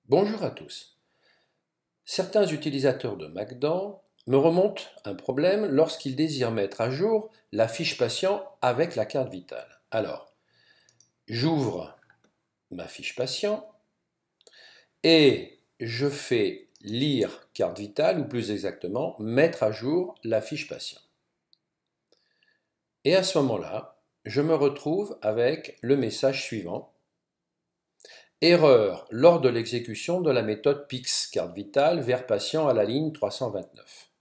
Bonjour à tous. Certains utilisateurs de Macdan me remontent un problème lorsqu'ils désirent mettre à jour la fiche patient avec la carte vitale. Alors, j'ouvre ma fiche patient et je fais lire carte vitale, ou plus exactement, mettre à jour la fiche patient. Et à ce moment-là, je me retrouve avec le message suivant. Erreur lors de l'exécution de la méthode PIX, carte vitale, vers patient à la ligne 329.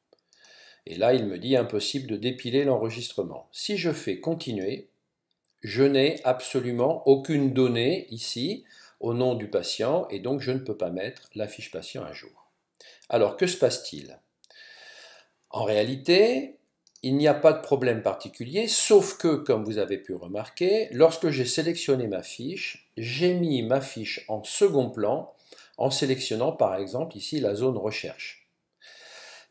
Et là, il me dit impossible de dépiler l'enregistrement. Si je fais continuer, je n'ai absolument aucune donnée ici au nom du patient et donc je ne peux pas mettre la fiche patient à jour. Alors, que se passe-t-il? En réalité, il n'y a pas de problème particulier, sauf que, comme vous avez pu remarquer, lorsque j'ai sélectionné ma fiche, j'ai mis ma fiche en second plan en sélectionnant par exemple ici la zone recherche.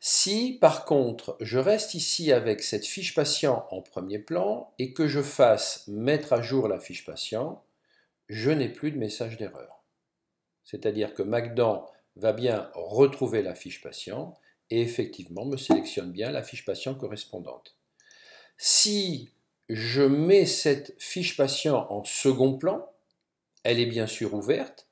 Si par contre je reste ici avec cette fiche patient en premier plan et que je fasse mettre à jour la fiche patient, je n'ai plus de message d'erreur. C'est-à-dire que Macdan va bien retrouver la fiche patient et effectivement me sélectionne bien la fiche patient correspondante. Si je mets cette fiche patient en second plan, elle est bien sûr ouverte,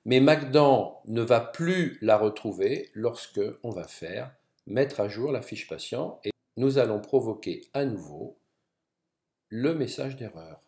mais Macdan ne va plus la retrouver lorsque on va faire mettre à jour la fiche patient et nous allons provoquer à nouveau le message d'erreur.